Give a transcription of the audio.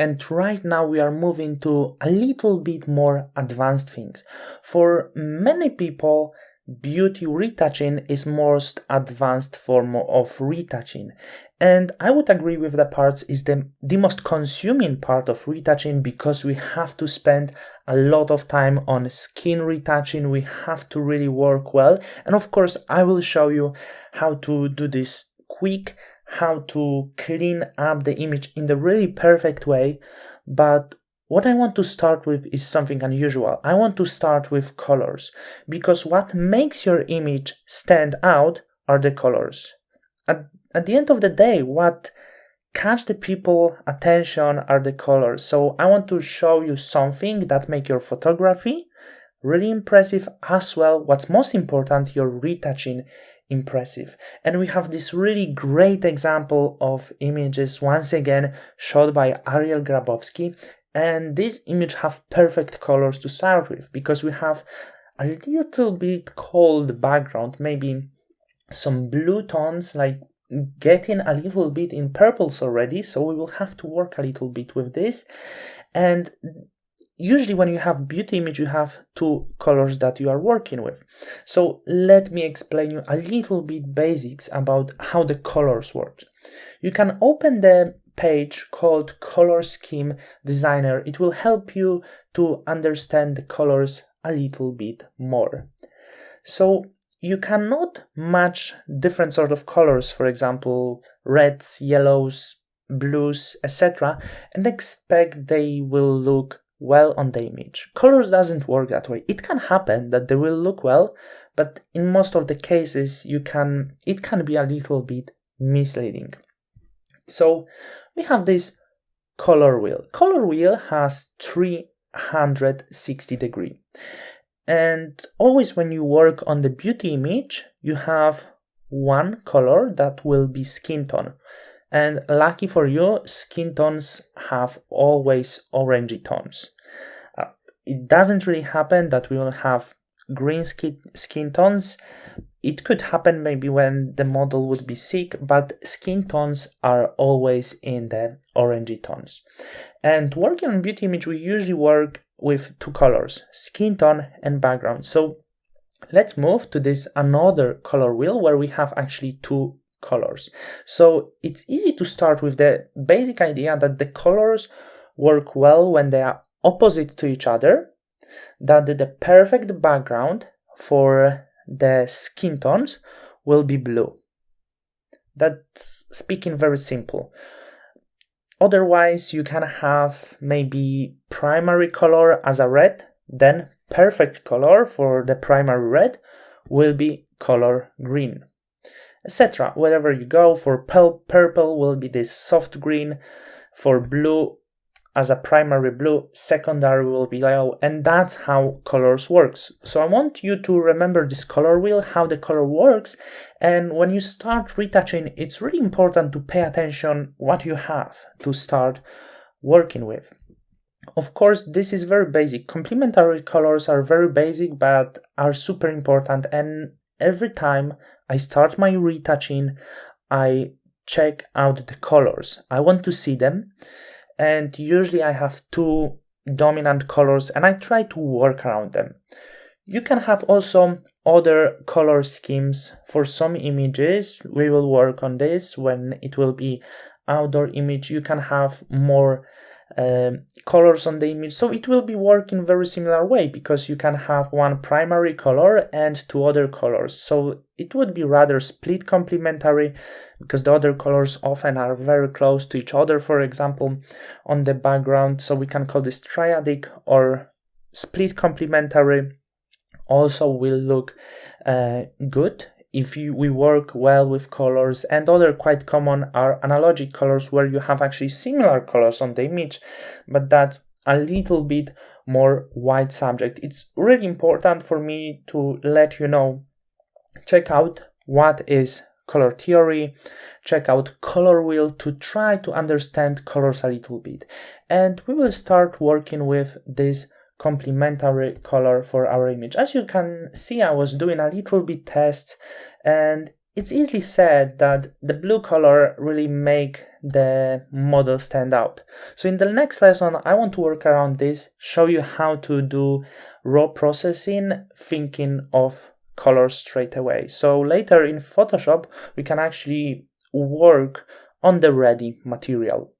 And right now we are moving to a little bit more advanced things. For many people, beauty retouching is most advanced form of retouching. And I would agree with the parts is the most consuming part of retouching, because we have to spend a lot of time on skin retouching. We have to really work well. And of course, I will show you how to do this quick, how to clean up the image in the really perfect way. But what I want to start with is something unusual. I want to start with colors, because what makes your image stand out are the colors. At the end of the day, what catch the people attention are the colors. So I want to show you something that make your photography really impressive, as well, what's most important, your retouching impressive. And we have this really great example of images, once again shot by Ariel Grabowski. And this image have perfect colors to start with, because we have a little bit cold background, maybe some blue tones, like getting a little bit in purples already. So we will have to work a little bit with this. And usually when you have beauty image, you have two colors that you are working with. So let me explain you a little bit basics about how the colors work. You can open the page called Color Scheme Designer. It will help you to understand the colors a little bit more. So you cannot match different sort of colors, for example, reds, yellows, blues, etc., and expect they will look well on the image. Colors doesn't work that way. It can happen that they will look well, but in most of the cases it can be a little bit misleading. So we have this color wheel. Color wheel has 360 degrees. And always when you work on the beauty image, you have one color that will be skin tone. And lucky for you, skin tones have always orangey tones. It doesn't really happen that we will have green skin tones. It could happen maybe when the model would be sick, but skin tones are always in the orangey tones. And working on beauty image, we usually work with two colors, skin tone and background. So let's move to this another color wheel where we have actually two colors. So it's easy to start with the basic idea that the colors work well when they are opposite to each other, that the perfect background for the skin tones will be blue. That's speaking very simple. Otherwise, you can have maybe primary color as a red, then perfect color for the primary red will be color green, etc. Wherever you go, for purple will be this soft green, for blue as a primary blue, secondary will be yellow, and that's how colors works. So I want you to remember this color wheel, how the color works, and when you start retouching, it's really important to pay attention what you have to start working with. Of course, this is very basic. Complementary colors are very basic, but are super important, and every time I start my retouching, I check out the colors. I want to see them. And usually I have two dominant colors and I try to work around them. You can have also other color schemes for some images. We will work on this when it will be outdoor image. You can have more colors on the image. So it will be working very similar way, because you can have one primary color and two other colors. So it would be rather split complementary, because the other colors often are very close to each other, for example, on the background. So we can call this triadic or split complementary. Also will look good if we work well with colors. And other quite common are analogic colors, where you have actually similar colors on the image, but that's a little bit more wide subject. It's really important for me to let you know, check out what is color theory, check out color wheel to try to understand colors a little bit. And we will start working with this complementary color for our image. As you can see, I was doing a little bit tests, and it's easily said that the blue color really make the model stand out. So in the next lesson, I want to work around this, show you how to do raw processing, thinking of colors straight away. So later in Photoshop, we can actually work on the ready material.